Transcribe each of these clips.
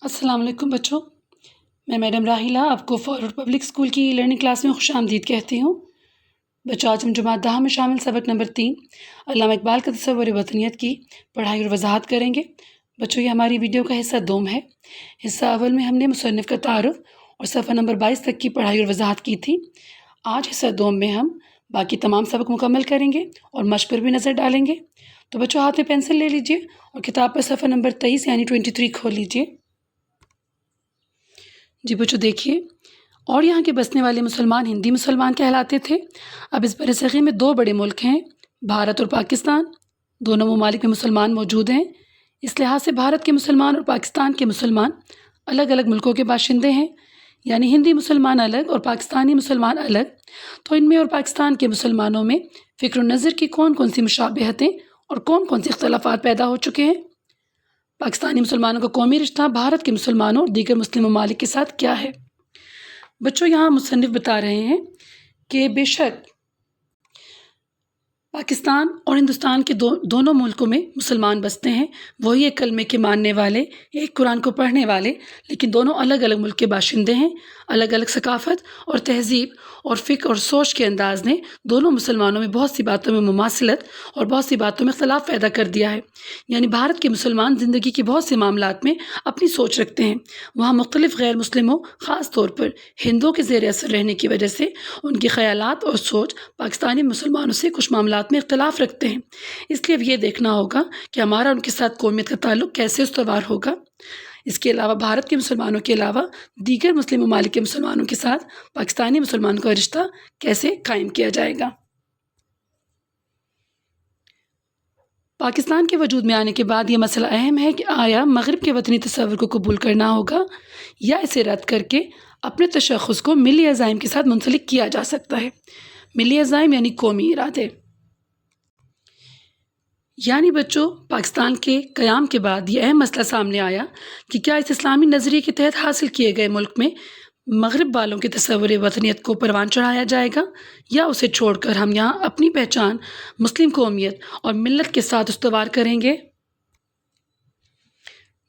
السلام علیکم بچوں، میں میڈم راحیلہ آپ کو فارورڈ پبلک اسکول کی لرننگ کلاس میں خوش آمدید کہتی ہوں۔ بچوں، آج ہم جماعت داہ میں شامل سبق نمبر 3 علامہ اقبال کا تصور وطنیت کی پڑھائی اور وضاحت کریں گے۔ بچوں، یہ ہماری ویڈیو کا حصہ دوم ہے۔ حصہ اول میں ہم نے مصنف کا تعارف اور صفحہ نمبر 22 تک کی پڑھائی اور وضاحت کی تھی۔ آج حصہ دوم میں ہم باقی تمام سبق مکمل کریں گے اور مشق پر بھی نظر ڈالیں گے۔ تو بچوں، ہاتھ میں پینسل لے لیجئے اور کتاب پر صفحہ نمبر 23 یعنی 23 کھول لیجئے۔ جی بچوں، دیکھیے، اور یہاں کے بسنے والے مسلمان ہندی مسلمان کہلاتے تھے۔ اب اس برصغیر میں دو بڑے ملک ہیں، بھارت اور پاکستان۔ دونوں ممالک میں مسلمان موجود ہیں۔ اس لحاظ سے بھارت کے مسلمان اور پاکستان کے مسلمان الگ الگ ملکوں کے باشندے ہیں، یعنی ہندی مسلمان الگ اور پاکستانی مسلمان الگ۔ تو ان میں اور پاکستان کے مسلمانوں میں فکر و نظر کی کون کون سی مشابہتیں اور کون کون سے اختلافات پیدا ہو چکے ہیں؟ پاکستانی مسلمانوں کا قومی رشتہ بھارت کے مسلمانوں اور دیگر مسلم ممالک کے ساتھ کیا ہے؟ بچوں، یہاں مصنف بتا رہے ہیں کہ بے شک پاکستان اور ہندوستان کے دونوں ملکوں میں مسلمان بستے ہیں، وہی ایک کلمے کے ماننے والے، ایک قرآن کو پڑھنے والے، لیکن دونوں الگ الگ ملک کے باشندے ہیں۔ الگ الگ ثقافت اور تہذیب اور فکر اور سوچ کے انداز نے دونوں مسلمانوں میں بہت سی باتوں میں مماثلت اور بہت سی باتوں میں اختلاف پیدا کر دیا ہے۔ یعنی بھارت کے مسلمان زندگی کے بہت سے معاملات میں اپنی سوچ رکھتے ہیں، وہاں مختلف غیر مسلموں خاص طور پر ہندوؤں کے زیر اثر رہنے کی وجہ سے ان کے خیالات اور سوچ پاکستانی مسلمانوں سے کچھ معاملات میں اختلاف رکھتے ہیں۔ اس لیے اب یہ دیکھنا ہوگا کہ ہمارا ان کے ساتھ قومیت کا تعلق کیسے استوار ہوگا۔ اس کے علاوہ بھارت کے مسلمانوں کے علاوہ دیگر مسلم ممالک کے مسلمانوں کے ساتھ پاکستانی مسلمانوں کا رشتہ کیسے قائم کیا جائے گا۔ پاکستان کے وجود میں آنے کے بعد یہ مسئلہ اہم ہے کہ آیا مغرب کے وطنی تصور کو قبول کرنا ہوگا یا اسے رد کر کے اپنے تشخص کو ملی عزائم کے ساتھ منسلک کیا جا سکتا ہے۔ ملی عزائم یعنی قومی ارادے۔ یعنی بچوں، پاکستان کے قیام کے بعد یہ اہم مسئلہ سامنے آیا کہ کیا اس اسلامی نظریے کے تحت حاصل کیے گئے ملک میں مغرب والوں کے تصور وطنیت کو پروان چڑھایا جائے گا یا اسے چھوڑ کر ہم یہاں اپنی پہچان مسلم قومیت اور ملت کے ساتھ استوار کریں گے۔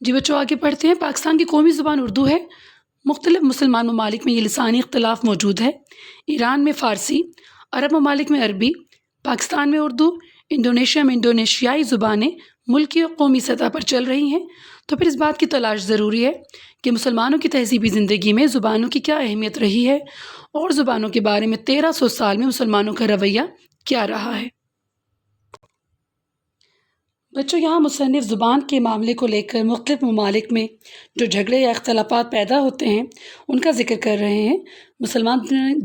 جی بچوں، آگے پڑھتے ہیں۔ پاکستان کی قومی زبان اردو ہے۔ مختلف مسلمان ممالک میں یہ لسانی اختلاف موجود ہے۔ ایران میں فارسی، عرب ممالک میں عربی، پاکستان میں اردو، انڈونیشیا میں انڈونیشیائی زبانیں ملکی اور قومی سطح پر چل رہی ہیں۔ تو پھر اس بات کی تلاش ضروری ہے کہ مسلمانوں کی تہذیبی زندگی میں زبانوں کی کیا اہمیت رہی ہے اور زبانوں کے بارے میں 1300 سال میں مسلمانوں کا رویہ کیا رہا ہے۔ بچوں، یہاں مصنف زبان کے معاملے کو لے کر مختلف ممالک میں جو جھگڑے یا اختلافات پیدا ہوتے ہیں ان کا ذکر کر رہے ہیں۔ مسلمان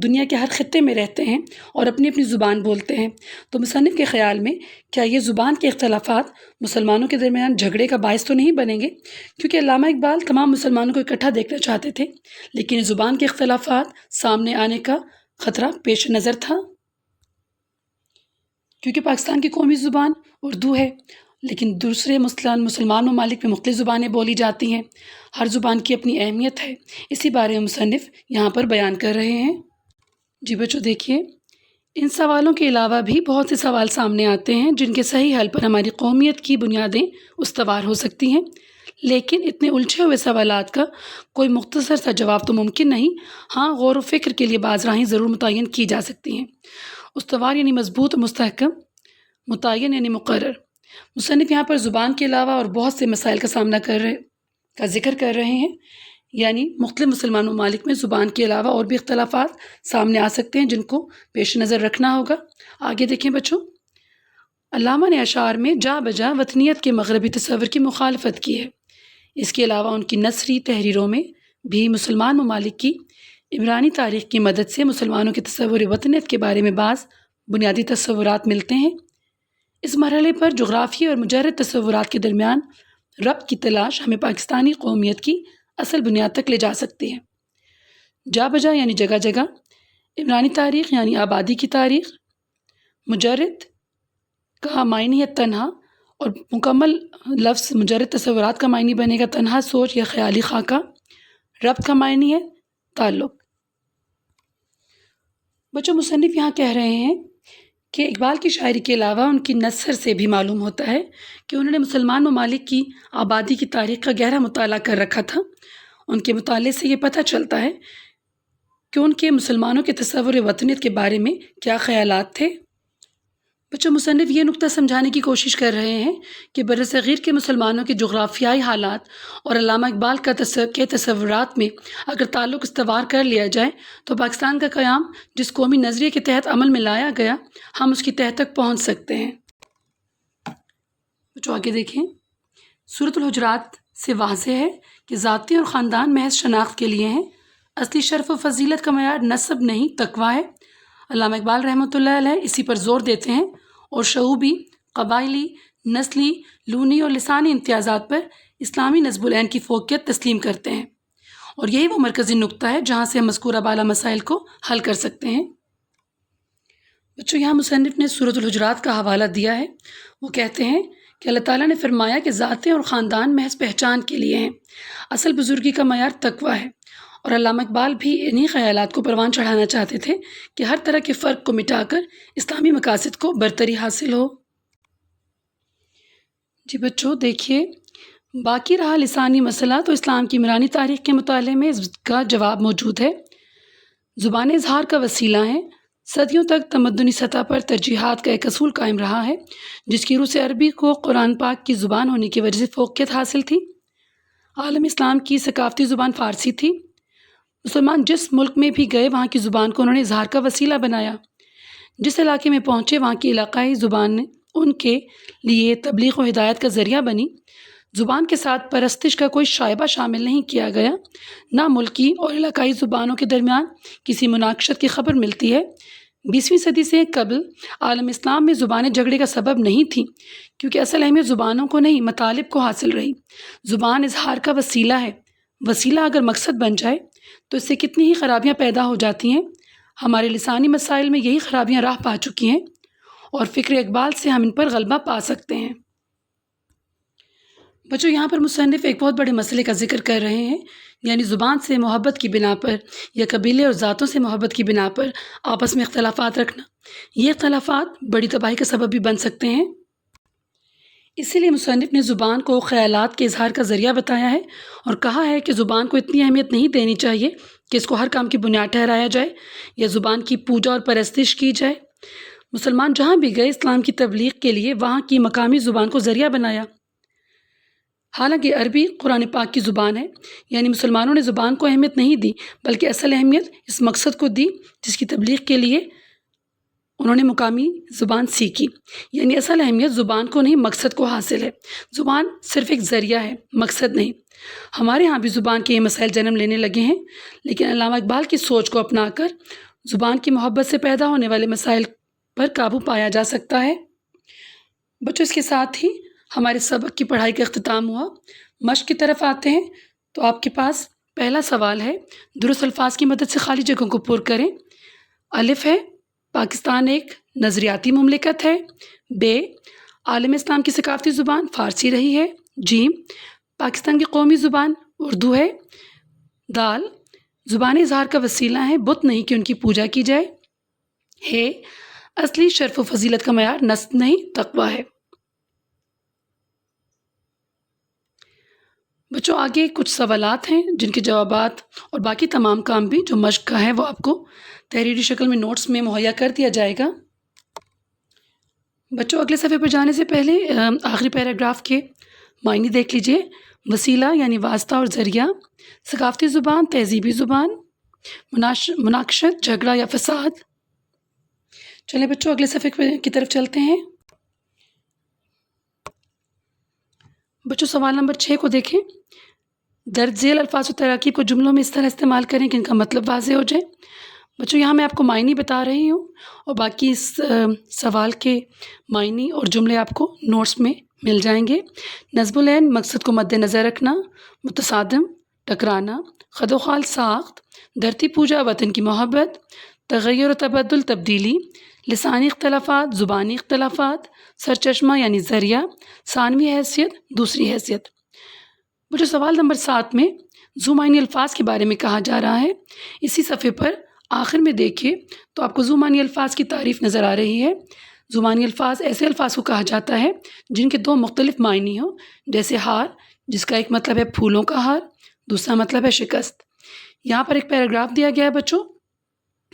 دنیا کے ہر خطے میں رہتے ہیں اور اپنی اپنی زبان بولتے ہیں، تو مصنف کے خیال میں کیا یہ زبان کے اختلافات مسلمانوں کے درمیان جھگڑے کا باعث تو نہیں بنیں گے؟ کیونکہ علامہ اقبال تمام مسلمانوں کو اکٹھا دیکھنا چاہتے تھے، لیکن اس زبان کے اختلافات سامنے آنے کا خطرہ پیش نظر تھا۔ کیونکہ پاکستان کی قومی زبان اردو ہے، لیکن دوسرے مسلمان ممالک میں مختلف زبانیں بولی جاتی ہیں، ہر زبان کی اپنی اہمیت ہے۔ اسی بارے میں مصنف یہاں پر بیان کر رہے ہیں۔ جی بچوں، دیکھیے، ان سوالوں کے علاوہ بھی بہت سے سوال سامنے آتے ہیں جن کے صحیح حل پر ہماری قومیت کی بنیادیں استوار ہو سکتی ہیں، لیکن اتنے الجھے ہوئے سوالات کا کوئی مختصر سا جواب تو ممکن نہیں۔ ہاں، غور و فکر کے لیے بعض راہیں ضرور متعین کی جا سکتی ہیں۔ استوار یعنی مضبوط اور مستحکم، متعین یعنی مقرر۔ مصنف یہاں پر زبان کے علاوہ اور بہت سے مسائل کا ذکر کر رہے ہیں، یعنی مختلف مسلمان ممالک میں زبان کے علاوہ اور بھی اختلافات سامنے آ سکتے ہیں جن کو پیش نظر رکھنا ہوگا۔ آگے دیکھیں بچوں، علامہ نے اشعار میں جا بجا وطنیت کے مغربی تصور کی مخالفت کی ہے۔ اس کے علاوہ ان کی نثری تحریروں میں بھی مسلمان ممالک کی عمرانی تاریخ کی مدد سے مسلمانوں کے تصور وطنیت کے بارے میں بعض بنیادی تصورات ملتے ہیں۔ اس مرحلے پر جغرافی اور مجرد تصورات کے درمیان ربط کی تلاش ہمیں پاکستانی قومیت کی اصل بنیاد تک لے جا سکتی ہے۔ جا بجا یعنی جگہ جگہ، عمرانی تاریخ یعنی آبادی کی تاریخ، مجرد کا معنی ہے تنہا، اور مکمل لفظ مجرد تصورات کا معنی بنے گا تنہا سوچ یا خیالی خاکہ۔ ربط کا معنی ہے تعلق۔ بچوں، مصنف یہاں کہہ رہے ہیں کہ اقبال کی شاعری کے علاوہ ان کی نثر سے بھی معلوم ہوتا ہے کہ انہوں نے مسلمان ممالک کی آبادی کی تاریخ کا گہرا مطالعہ کر رکھا تھا۔ ان کے مطالعے سے یہ پتہ چلتا ہے کہ ان کے مسلمانوں کے تصور وطنیت کے بارے میں کیا خیالات تھے۔ بچوں، مصنف یہ نقطہ سمجھانے کی کوشش کر رہے ہیں کہ برصغیر کے مسلمانوں کے جغرافیائی حالات اور علامہ اقبال کے تصورات میں اگر تعلق استوار کر لیا جائے تو پاکستان کا قیام جس قومی نظریے کے تحت عمل میں لایا گیا، ہم اس کی تہہ تک پہنچ سکتے ہیں۔ بچوں آگے دیکھیں، سورۃ الحجرات سے واضح ہے کہ ذاتی اور خاندان محض شناخت کے لیے ہیں، اصلی شرف و فضیلت کا معیار نسب نہیں تقویٰ ہے۔ علامہ اقبال رحمۃ اللہ علیہ اسی پر زور دیتے ہیں اور شعوبی، قبائلی، نسلی، لونی اور لسانی امتیازات پر اسلامی نصب العین کی فوقیت تسلیم کرتے ہیں، اور یہی وہ مرکزی نقطہ ہے جہاں سے ہم مذکورہ بالا مسائل کو حل کر سکتے ہیں۔ بچوں، یہاں مصنف نے سورۃ الحجرات کا حوالہ دیا ہے۔ وہ کہتے ہیں کہ اللہ تعالیٰ نے فرمایا کہ ذاتیں اور خاندان محض پہچان کے لیے ہیں، اصل بزرگی کا معیار تقویٰ ہے، اور علامہ اقبال بھی انہی خیالات کو پروان چڑھانا چاہتے تھے کہ ہر طرح کے فرق کو مٹا کر اسلامی مقاصد کو برتری حاصل ہو۔ جی بچوں دیکھیے، باقی رہا لسانی مسئلہ تو اسلام کی عمرانی تاریخ کے مطالعے میں اس کا جواب موجود ہے۔ زبان اظہار کا وسیلہ ہے۔ صدیوں تک تمدنی سطح پر ترجیحات کا ایک اصول قائم رہا ہے جس کی روح سے عربی کو قرآن پاک کی زبان ہونے کی وجہ سے فوقیت حاصل تھی۔ عالم اسلام کی ثقافتی زبان فارسی تھی۔ مسلمان جس ملک میں بھی گئے وہاں کی زبان کو انہوں نے اظہار کا وسیلہ بنایا۔ جس علاقے میں پہنچے وہاں کی علاقائی زبان ان کے لیے تبلیغ و ہدایت کا ذریعہ بنی۔ زبان کے ساتھ پرستش کا کوئی شائبہ شامل نہیں کیا گیا، نہ ملکی اور علاقائی زبانوں کے درمیان کسی مناقشت کی خبر ملتی ہے۔ 20ویں صدی سے قبل عالم اسلام میں زبانیں جھگڑے کا سبب نہیں تھیں، کیونکہ اصل اہمیت زبانوں کو نہیں مطالب کو حاصل رہی۔ زبان اظہار کا وسیلہ ہے۔ وسیلہ اگر مقصد بن جائے تو اس سے کتنی ہی خرابیاں پیدا ہو جاتی ہیں۔ ہمارے لسانی مسائل میں یہی خرابیاں راہ پا چکی ہیں، اور فکر اقبال سے ہم ان پر غلبہ پا سکتے ہیں۔ بچوں، یہاں پر مصنف ایک بہت بڑے مسئلے کا ذکر کر رہے ہیں، یعنی زبان سے محبت کی بنا پر یا قبیلے اور ذاتوں سے محبت کی بنا پر آپس میں اختلافات رکھنا۔ یہ اختلافات بڑی تباہی کا سبب بھی بن سکتے ہیں۔ اسی لیے مصنف نے زبان کو خیالات کے اظہار کا ذریعہ بتایا ہے اور کہا ہے کہ زبان کو اتنی اہمیت نہیں دینی چاہیے کہ اس کو ہر کام کی بنیاد ٹھہرایا جائے یا زبان کی پوجا اور پرستش کی جائے۔ مسلمان جہاں بھی گئے اسلام کی تبلیغ کے لیے وہاں کی مقامی زبان کو ذریعہ بنایا۔ حالانکہ عربی قرآن پاک کی زبان ہے، یعنی مسلمانوں نے زبان کو اہمیت نہیں دی بلکہ اصل اہمیت اس مقصد کو دی جس کی تبلیغ کے لیے انہوں نے مقامی زبان سیکھی، یعنی اصل اہمیت زبان کو نہیں مقصد کو حاصل ہے۔ زبان صرف ایک ذریعہ ہے، مقصد نہیں۔ ہمارے ہاں بھی زبان کے یہ مسائل جنم لینے لگے ہیں، لیکن علامہ اقبال کی سوچ کو اپنا کر زبان کی محبت سے پیدا ہونے والے مسائل پر قابو پایا جا سکتا ہے۔ بچوں، اس کے ساتھ ہی ہمارے سبق کی پڑھائی کا اختتام ہوا۔ مشق کی طرف آتے ہیں تو آپ کے پاس پہلا سوال ہے، درست الفاظ کی مدد سے خالی جگہوں کو پر کریں۔ الف ہے، پاکستان ایک نظریاتی مملکت ہے۔ ب، عالم اسلام کی ثقافتی زبان فارسی رہی ہے۔ جیم، پاکستان کی قومی زبان اردو ہے۔ دال، زبان اظہار کا وسیلہ ہے، بت نہیں کہ ان کی پوجا کی جائے۔ ہے، اصلی شرف و فضیلت کا معیار نسب نہیں تقویٰ ہے۔ بچوں، آگے کچھ سوالات ہیں جن کے جوابات اور باقی تمام کام بھی جو مشق کا ہے وہ آپ کو تحریری شکل میں نوٹس میں مہیا کر دیا جائے گا۔ بچوں، اگلے صفحے پر جانے سے پہلے آخری پیراگراف کے معنی دیکھ لیجئے۔ وسیلہ یعنی واسطہ اور ذریعہ، ثقافتی زبان تہذیبی زبان، مناقشت جھگڑا یا فساد۔ چلیں بچوں اگلے صفحے کی طرف چلتے ہیں۔ بچوں، سوال نمبر 6 کو دیکھیں۔ درج ذیل الفاظ و تراکیب کو جملوں میں اس طرح استعمال کریں کہ ان کا مطلب واضح ہو جائے۔ بچوں، یہاں میں آپ کو معنی بتا رہی ہوں اور باقی اس سوال کے معنی اور جملے آپ کو نوٹس میں مل جائیں گے۔ نصب العین، مقصد کو مد نظر رکھنا، متصادم، ٹکرانا، خد و خال، ساخت، دھرتی پوجا، وطن کی محبت، تغیر و تبدل، تبدیلی، لسانی اختلافات، زبانی اختلافات، سرچشمہ یعنی ذریعہ، ثانوی حیثیت، دوسری حیثیت۔ مجھے سوال نمبر 7 میں ذو معنی الفاظ کے بارے میں کہا جا رہا ہے۔ اسی صفحے پر آخر میں دیکھیے تو آپ کو زبانی الفاظ کی تعریف نظر آ رہی ہے۔ زبانی الفاظ ایسے الفاظ کو کہا جاتا ہے جن کے دو مختلف معنی ہوں، جیسے ہار، جس کا ایک مطلب ہے پھولوں کا ہار، دوسرا مطلب ہے شکست۔ یہاں پر ایک پیراگراف دیا گیا ہے بچوں،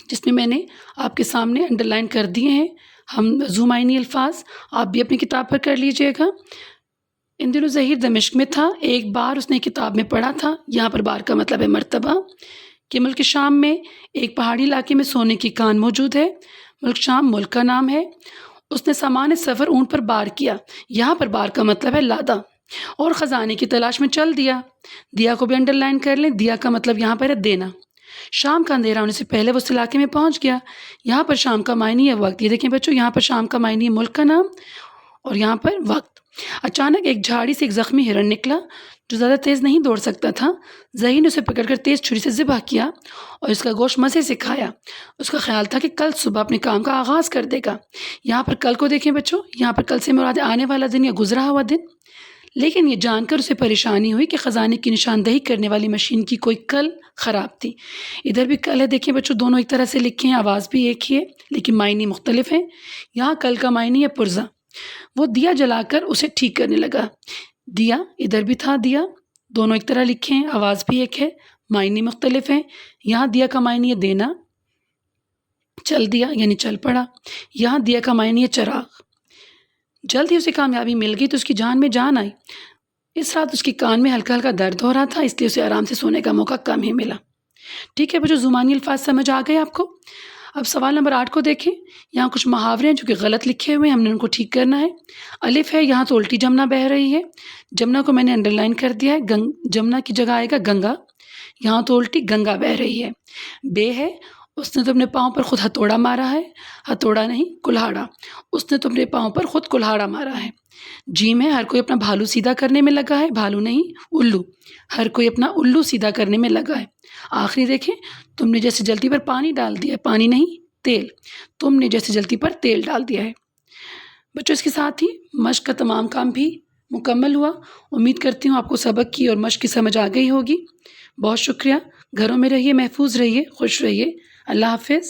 جس میں نے آپ کے سامنے انڈر لائن کر دیے ہیں ہم زبانی الفاظ، آپ بھی اپنی کتاب پر کر لیجئے گا۔ ان دنوں ظہیر دمشق میں تھا، ایک بار اس نے کتاب میں پڑھا تھا، یہاں پر بار کا مطلب ہے مرتبہ، کہ ملک شام میں ایک پہاڑی علاقے میں سونے کی کان موجود ہے۔ ملک شام ملک کا نام ہے۔ اس نے سامان سفر اونٹ پر بار کیا، یہاں پر بار کا مطلب ہے لادہ، اور خزانے کی تلاش میں چل دیا۔ دیا کو بھی انڈر لائن کر لیں، دیا کا مطلب یہاں پر ہے دینا۔ شام کا اندھیرا ہونے سے پہلے وہ اس علاقے میں پہنچ گیا۔ یہاں پر شام کا معنی ہے وقت۔ یہ دیکھیں بچوں، یہاں پر شام کا معنی ہے ملک کا نام، اور یہاں پر وقت۔ اچانک ایک جھاڑی سے ایک زخمی ہرن نکلا جو زیادہ تیز نہیں دوڑ سکتا تھا۔ ظہیر نے اسے پکڑ کر تیز چھری سے ذبح کیا اور اس کا گوشت مزے سے کھایا۔ اس کا خیال تھا کہ کل صبح اپنے کام کا آغاز کر دے گا۔ یہاں پر کل کو دیکھیں بچوں، یہاں پر کل سے مراد آنے والا دن یا گزرا ہوا دن۔ لیکن یہ جان کر اسے پریشانی ہوئی کہ خزانے کی نشاندہی کرنے والی مشین کی کوئی کل خراب تھی۔ ادھر بھی کل ہے، دیکھیں بچوں، دونوں ایک طرح سے لکھے ہیں، آواز بھی ایک ہی ہے لیکن معنی مختلف ہیں۔ یہاں کل کا معنی ہے پرزہ۔ وہ دیا جلا کر اسے ٹھیک کرنے لگا۔ دیا، ادھر بھی تھا دیا، دونوں ایک طرح لکھے ہیں، آواز بھی ایک ہے، معنی مختلف ہیں۔ یہاں دیا کا معنی ہے دینا، چل دیا یعنی چل پڑا۔ یہاں دیا کا معنی ہے چراغ۔ جلد ہی اسے کامیابی مل گئی تو اس کی جان میں جان آئی۔ اس رات اس کی کان میں ہلکا ہلکا درد ہو رہا تھا، اس لیے اسے آرام سے سونے کا موقع کم ہی ملا۔ ٹھیک ہے بچوں، زبانی الفاظ سمجھ آ گئے آپ کو؟ اب سوال نمبر 8 کو دیکھیں۔ یہاں کچھ محاورے ہیں جو کہ غلط لکھے ہوئے ہیں، ہم نے ان کو ٹھیک کرنا ہے۔ الف ہے، یہاں تو الٹی جمنا بہہ رہی ہے، جمنا کو میں نے انڈر لائن کر دیا ہے، جمنا کی جگہ آئے گا گنگا، یہاں تو الٹی گنگا بہہ رہی ہے۔ بے ہے، اس نے تو اپنے پاؤں پر خود ہتھوڑا مارا ہے، ہتھوڑا نہیں کلہاڑا، اس نے تو اپنے پاؤں پر خود کلہاڑا مارا ہے۔ جیم ہے، ہر کوئی اپنا بھالو سیدھا کرنے میں لگا ہے، بھالو نہیں الو، ہر کوئی اپنا الو سیدھا کرنے میں لگا ہے۔ آخری دیکھیں، تم نے جیسے جلتی پر پانی ڈال دیا ہے، پانی نہیں تیل، تم نے جیسے جلتی پر تیل ڈال دیا ہے۔ بچوں اس کے ساتھ ہی مشق کا تمام کام بھی مکمل ہوا۔ امید کرتی ہوں آپ کو سبق کی اور مشق کی سمجھ آ گئی ہوگی۔ بہت شکریہ، گھروں میں رہیے، محفوظ رہیے، خوش رہیے، اللہ حافظ۔